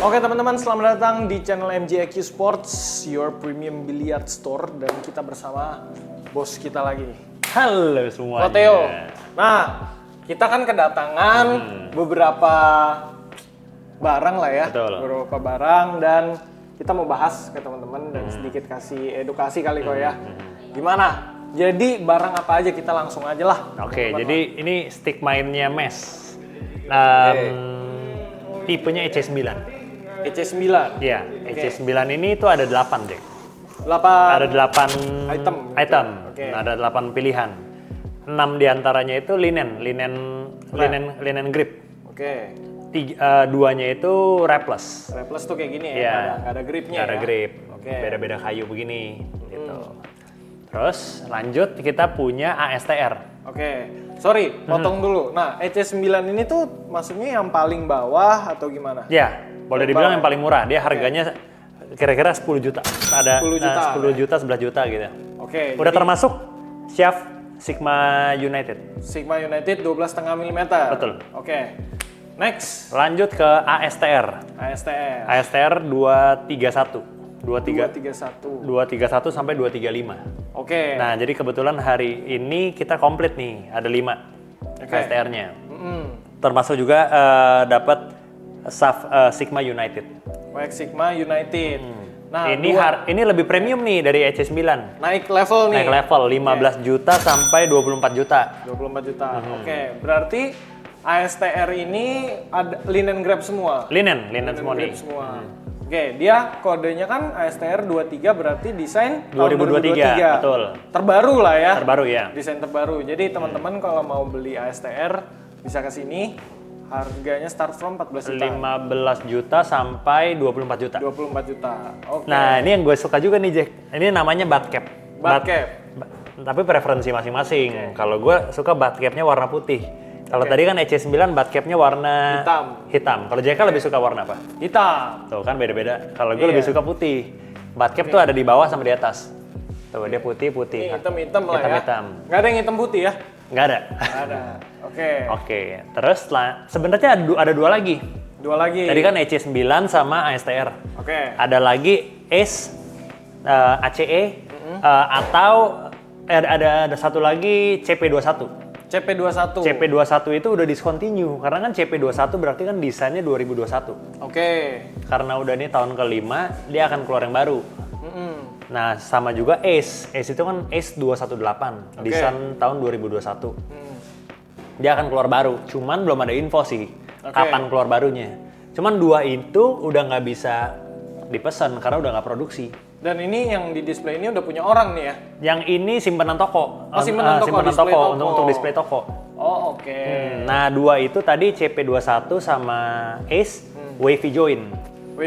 Oke teman-teman, selamat datang di channel MJIQ Sports, your premium billiard store, dan kita bersama bos kita lagi. Halo semuanya. Theo. Nah, kita kan kedatangan beberapa barang lah ya. Betul. Beberapa barang dan kita mau bahas ke teman-teman dan sedikit kasih edukasi kali kok ya. Gimana? Jadi barang apa aja, kita langsung aja lah. Oke, jadi ini stick mainnya MES. Tipenya EC9. EC9. Iya, EC9 ini tuh ada 8, Jack. 8 Ada 8 item. Oke. Ada 8 pilihan. 6 diantaranya itu linen grip. Oke. 2-nya itu Rapless. Rapless tuh kayak gini ya, Iya. nggak ada gripnya Nggak ada ya? grip. Oke. Beda-beda kayu begini gitu. Terus lanjut kita punya ASTR. Oke, sorry, potong dulu. Nah, EC9 ini tuh maksudnya yang paling bawah atau gimana? Ya, boleh dibilang yang paling murah. Dia harganya kira-kira 10 juta. Ada 10 juta. 10 juta, 11 juta gitu. Oke. Udah jadi termasuk Shaft Sigma United. Sigma United 12,5 mm. Betul. Oke. Next, Lanjut ke ASTR. ASTR. ASTR 231. 231. 231 sampai 235. Oke. Nah, jadi kebetulan hari ini kita komplit nih, ada 5 Oke. ASTR-nya. Mm-mm. Termasuk juga dapat Sigma United. Wax Sigma United. Nah, Ini lebih premium nih dari EC9. naik level nih. Naik level 15 juta sampai 24 juta. 24 juta. Oke, berarti ASTR ini ada linen grab semua. Linen semua grip nih. semua. Oke, dia kodenya kan ASTR 23, berarti desain tahun 2023, betul. Terbaru lah ya. Terbaru ya. Desain terbaru. Jadi teman-teman kalau mau beli ASTR bisa ke sini. Harganya start from 14 juta. 15 juta sampai 24 juta. 24 juta. Oke. Nah, ini yang gue suka juga nih, Jack. Ini namanya butt cap. Butt cap. Tapi preferensi masing-masing. Kalau gue suka butt capnya warna putih. Kalau tadi kan EC9 butt capnya warna hitam. Kalau JK lebih suka warna apa? Hitam. Tuh kan beda-beda. Kalau gue lebih suka putih. Butt cap tuh ada di bawah sama di atas. Tuh dia putih-putih. Ini hitam-hitam lah ya. Hitam-hitam. Nggak ada yang hitam putih ya? Nggak ada. Nggak ada. Oke. Oke. Terus sebenarnya ada 2 lagi. 2 lagi. Tadi kan EC9 sama ASTR. Oke. Ada lagi ACE, ACE, atau ada satu lagi CP21. CP21. CP21 itu udah discontinue karena kan CP21 berarti kan desainnya 2021. Oke. Karena udah nih tahun kelima, dia akan keluar yang baru. Nah, sama juga ACE. ACE itu kan ACE 218, desain tahun 2021. Dia akan keluar baru, cuman belum ada info sih kapan keluar barunya. Cuman 2 itu udah nggak bisa dipesan karena udah nggak produksi. Dan ini yang di display ini udah punya orang nih ya? Yang ini simpanan toko. Oh, simpanan toko, untuk display toko. Oh, oke. Nah, 2 itu tadi CP21 sama ACE Wavy Join.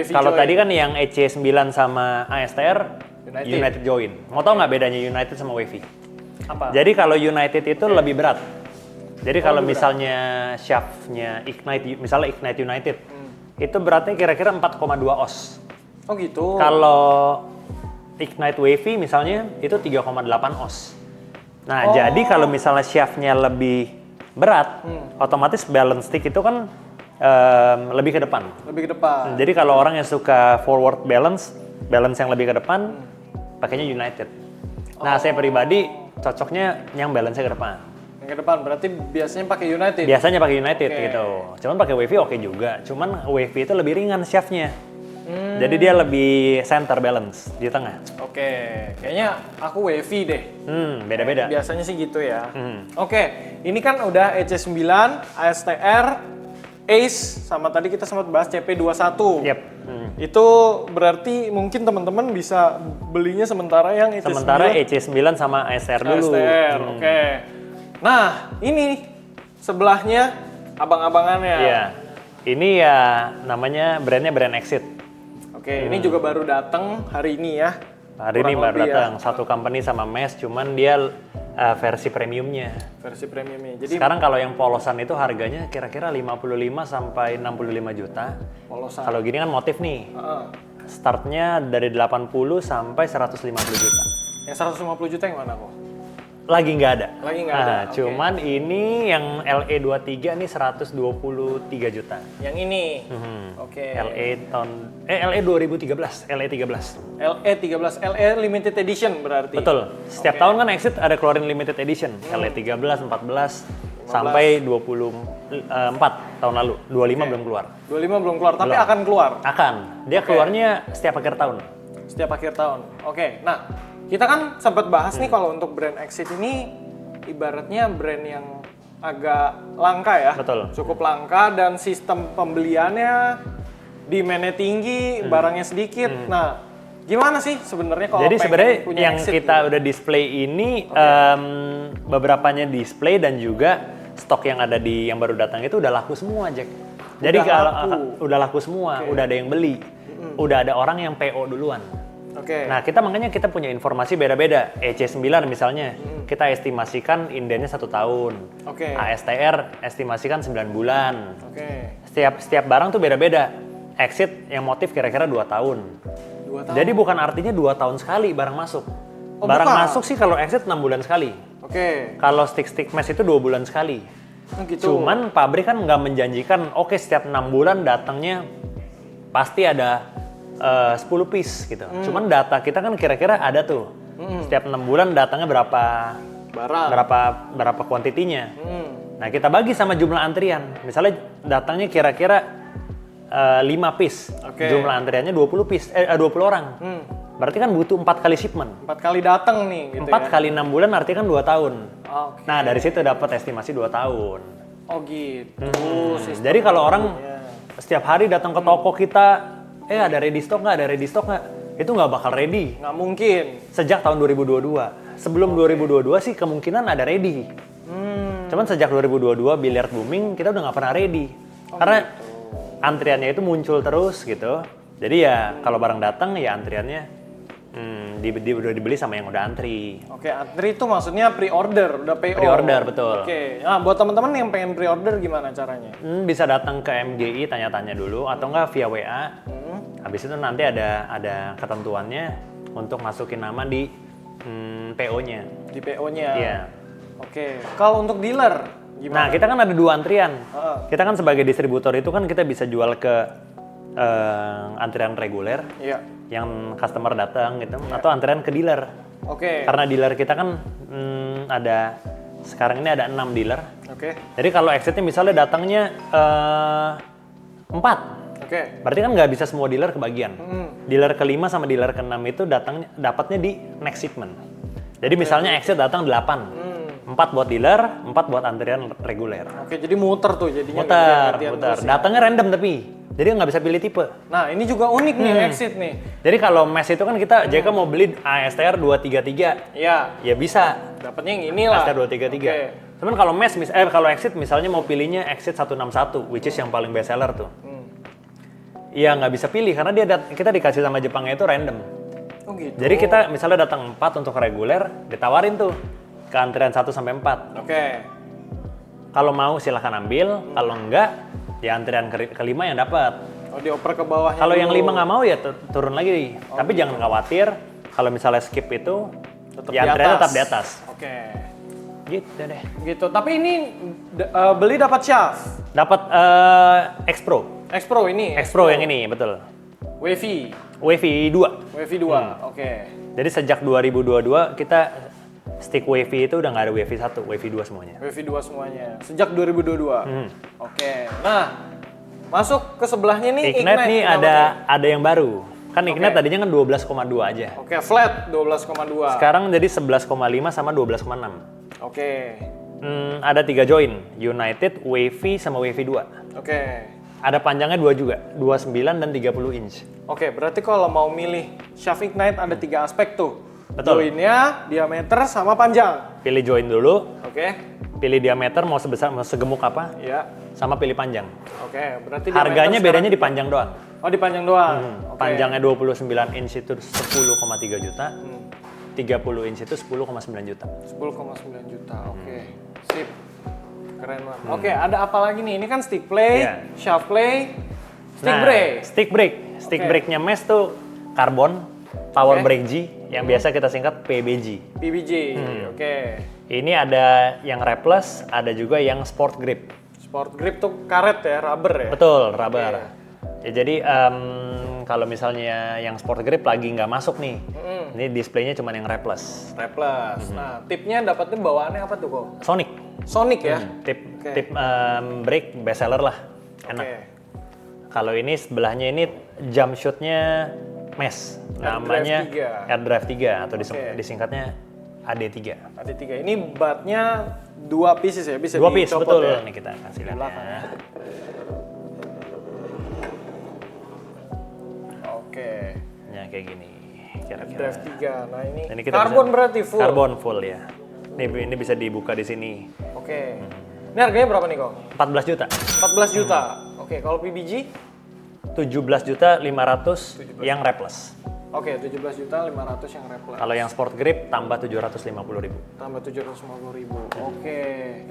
Kalau tadi kan yang EC9 sama ASTR United Join. Mau tau nggak bedanya United sama Wavy? Apa? Jadi kalau United itu lebih berat. Jadi kalau misalnya shaftnya Ignite, misalnya Ignite United, itu beratnya kira-kira 4,2 oz. Oh gitu. Kalau Ignite Wavy misalnya itu 3,8 oz. Nah, jadi kalau misalnya shaftnya lebih berat, otomatis balance stick itu kan lebih ke depan. Lebih ke depan. Jadi kalau orang yang suka forward balance yang lebih ke depan, pakainya United. Nah, saya pribadi cocoknya yang balance-nya ke depan. Yang ke depan berarti biasanya pakai United. Biasanya pakai United gitu. Cuman pakai Wavy oke juga. Cuman Wavy itu lebih ringan shaftnya. Jadi dia lebih center balance di tengah. Oke, kayaknya aku Wavy deh. Beda-beda. Biasanya sih gitu ya. Oke, ini kan udah EC9, ASTR, ACE, sama tadi kita sempat bahas CP21. Yep. Itu berarti mungkin teman-teman bisa belinya sementara yang EC9. Sementara EC9 sama ASTR dulu. ASTR, oke. Nah, ini sebelahnya abang-abangannya. Iya. Ini ya namanya brandnya brand Exit. Oke, ini juga baru datang hari ini ya. Hari ini Kurang baru lebih datang satu company sama MES, cuman dia versi premiumnya. Versi premiumnya. Jadi Sekarang kalau yang polosan itu harganya kira-kira 55 sampai 65 juta. polosan. Kalau gini kan motif nih. Startnya dari 80 sampai 150 juta. Yang 150 juta yang mana kok? Lagi nggak ada. Lagi nggak ada, oke. Cuman ini yang LE23 nih 123 juta. Yang ini. Oke. LE 2013, LE13. LE13, LE limited edition berarti. Betul. Setiap tahun kan Exit ada keluarin limited edition. LE13, 14, sampai 24 tahun lalu. 25 belum keluar. 25 belum keluar, tapi akan keluar. Akan. Dia keluarnya setiap akhir tahun. Setiap akhir tahun. Oke. Nah, kita kan sempat bahas nih kalau untuk brand Exit ini ibaratnya brand yang agak langka ya. Betul. Cukup langka dan sistem pembeliannya demand-nya tinggi, barangnya sedikit. Nah, gimana sih sebenarnya kalau Jadi pengen sebenarnya punya yang Exit kita gitu? udah display ini beberapanya display dan juga stok yang ada di yang baru datang itu udah laku semua, Jack. Jadi udah laku semua, udah ada yang beli. Udah ada orang yang PO duluan. Oke. Nah, makanya kita punya informasi beda-beda. EC9 misalnya, kita estimasikan indennya 1 tahun. Oke. ASTR estimasikan 9 bulan. Oke. Setiap barang tuh beda-beda. Exit yang motif kira-kira 2 tahun. 2 tahun. Jadi bukan artinya 2 tahun sekali barang masuk. Oh, Barang bukan. masuk sih kalau Exit 6 bulan sekali. Oke. Kalau stick mesh itu 2 bulan sekali. Gitu. Cuman pabrik kan nggak menjanjikan, oke setiap 6 bulan datangnya pasti ada 10 piece gitu. Cuman data kita kan kira-kira ada tuh. Setiap 6 bulan datangnya berapa barang. kuantitinya. Nah, kita bagi sama jumlah antrian. Misalnya datangnya kira-kira 5 piece. Oke. Jumlah antriannya 20 piece, 20 orang. Berarti kan butuh 4 kali shipment. 4 kali datang nih gitu 4 ya. kali 6 bulan artinya kan 2 tahun. Oke. Nah, dari situ dapat estimasi 2 tahun. Oh gitu. Sistem Jadi kalau orang ya. setiap hari datang ke toko kita, ada ready stock nggak? Itu nggak bakal ready. Nggak mungkin. Sejak tahun 2022. Sebelum 2022 sih kemungkinan ada ready. Cuman sejak 2022 biliar booming, kita udah nggak pernah ready. Karena antriannya itu muncul terus gitu. Jadi ya kalau barang datang ya antriannya udah dibeli sama yang udah antri. Oke, antri itu maksudnya pre-order, udah PO. Pre-order, betul. Oke, nah buat teman-teman yang pengen pre-order gimana caranya? Bisa datang ke MGI tanya-tanya dulu atau enggak via WA. Habis itu nanti ada ketentuannya untuk masukin nama di PO-nya. Di PO-nya? Iya. Oke, kalau untuk dealer gimana? Nah, kita kan ada 2 antrian. Kita kan sebagai distributor itu kan kita bisa jual ke antrian reguler. Iya. Yang customer datang gitu, atau antrian ke dealer. Oke. Karena dealer kita kan sekarang ini ada 6 dealer. Oke. Jadi kalau exitnya misalnya datangnya 4, Oke. berarti kan nggak bisa semua dealer kebagian. Dealer ke-5 sama dealer ke-6 itu dapatnya di next shipment. Jadi misalnya exit datang 8, 4 buat dealer, 4 buat antrian reguler. Oke, jadi muter tuh jadinya. Muter. terus ya. Datangnya random tapi, jadi nggak bisa pilih tipe. Nah, ini juga unik nih exit nih. Jadi kalau mesh itu kan kita JK mau beli ASTR 233, Iya. ya bisa. Dapatnya yang inilah. ASTR 233. Oke. Cuman kalau mesh, kalau exit misalnya mau pilihnya exit 161, which is yang paling best seller tuh. Iya nggak bisa pilih karena kita dikasih sama Jepangnya itu random. Oh gitu. Jadi kita misalnya datang 4 untuk reguler, ditawarin tuh ke antrian 1 sampai 4. Oke. Kalau mau silahkan ambil, kalau enggak ya antrian ke-5 yang dapat. Oh, dioper ke bawahnya. Kalau yang dulu. 5 nggak mau ya turun lagi. Tapi jangan khawatir kalau misalnya skip itu Tetap ya di antriannya atas. tetap di atas. Oke. Gitu deh. Gitu. Tapi ini beli dapat shaft. Dapat X Pro. X Pro ini. X Pro yang ini, betul. Wavy. Wavy 2. Wavy 2. Oke. Jadi sejak 2022 kita stick Wavy itu udah nggak ada Wavy 1, Wavy 2 semuanya. Wavy 2 semuanya. Sejak 2022. Oke. Nah, masuk ke sebelahnya nih Ignite nih namanya. ada yang baru. Kan Ignite tadinya kan 12,2 aja. Oke, flat 12,2. Sekarang jadi 11,5 sama 12,6. Oke. Ada 3 join, United, Wavy, sama Wavy 2. Oke. Ada panjangnya 2 juga, 29 dan 30 inch. Oke, berarti kalau mau milih shaft Ignite ada 3 aspek tuh. Betul. Joinnya, diameter, sama panjang. Pilih join dulu, Oke. pilih diameter mau segemuk apa, Ya. sama pilih panjang. Oke, berarti Harganya diameter bedanya di sekarang- panjang doang. Oh, di panjang doang. Oke. Panjangnya 29 inch itu 10,3 juta, 30 inch itu 10,9 juta. 10,9 juta. Oke. Sip. Keren banget. Oke, ada apa lagi nih? Ini kan stick play, Iya. shaft play, stick Nah, brake. Stick brake. Stick Oke. brake-nya mesh tuh karbon. Power Oke. Brake G yang biasa kita singkat PBG. PBG, oke. Ini ada yang Rapless, ada juga yang Sport Grip. Sport grip tuh karet ya, rubber ya? Betul, rubber. Ya, jadi kalau misalnya yang Sport Grip lagi nggak masuk nih, ini displaynya cuma yang Rapless. Rapless. Nah, tipnya dapetnya bawaannya apa tuh kok? Sonic. Sonic ya? Tip brake best seller lah, enak. Oke. Kalau ini sebelahnya ini jump shootnya mesh, namanya AirDrive 3 atau disingkatnya AD3. AD3 ini batnya 2 pieces ya, bisa 2 piece, dicopot betul. ya? Nih kita kasih lihat Belakang ya. ya. Oke. Ya kayak gini kira-kira. AirDrive 3. Nah, ini kita karbon bisa- berarti full. Karbon full ya. Ini bisa dibuka di sini. Oke. Ini harganya berapa nih kok? 14 juta. 14 juta. Oke, kalau PBG? 17 juta 500 yang Rapless. Oke, 17 juta 500 yang Rapless. Kalau yang Sport Grip tambah 750.000. Tambah 750.000. Oke.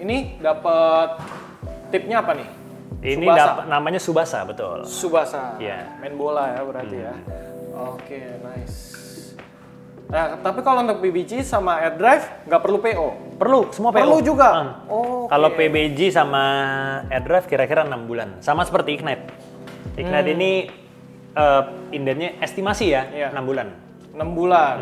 Ini dapat tipnya apa nih? Ini Tsubasa. namanya Tsubasa, betul. Tsubasa. Iya. Main bola ya berarti ya. Oke, nice. Nah, tapi kalau untuk PBG sama AirDrive nggak perlu PO. Perlu, semua PO. Perlu juga. Hmm. Oke. Kalau PBG sama AirDrive kira-kira 6 bulan. Sama seperti Ignite. Ignite ini indennya estimasi ya, Iya. 6 bulan. 6 bulan.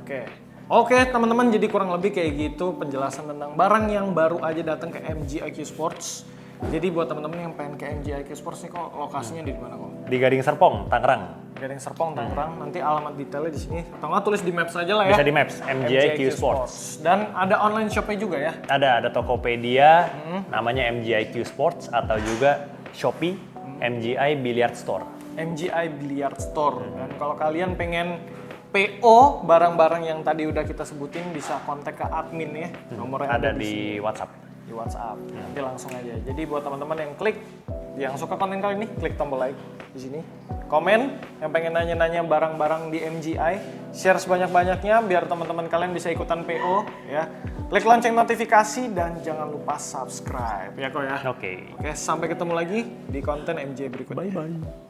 Oke. Oke, teman-teman, jadi kurang lebih kayak gitu penjelasan tentang barang yang baru aja datang ke MG IQ Sports. Jadi buat teman-teman yang pengen ke MG IQ Sports nih kok lokasinya di mana kok? Di Gading Serpong, Tangerang. Gading Serpong, Tangerang. Nanti alamat detailnya di sini. Atau nggak tulis di Maps aja lah ya. Bisa di Maps, MGIQ Sports. Dan ada online shopnya juga ya. Ada Tokopedia, namanya MGIQ Sports, atau juga Shopee, MGI Billiard Store. MGI Billiard Store. Dan kalau kalian pengen PO barang-barang yang tadi udah kita sebutin bisa kontak ke admin ya. Nomornya Ada di di WhatsApp. WhatsApp. Nanti langsung aja. Jadi buat teman-teman yang klik, yang suka konten kali ini, klik tombol like di sini. Komen yang pengen nanya-nanya barang-barang di MGI, share sebanyak-banyaknya biar teman-teman kalian bisa ikutan PO ya. Klik lonceng notifikasi dan jangan lupa subscribe ya kok ya. Oke. Oke, sampai ketemu lagi di konten MGI berikutnya. Bye-bye.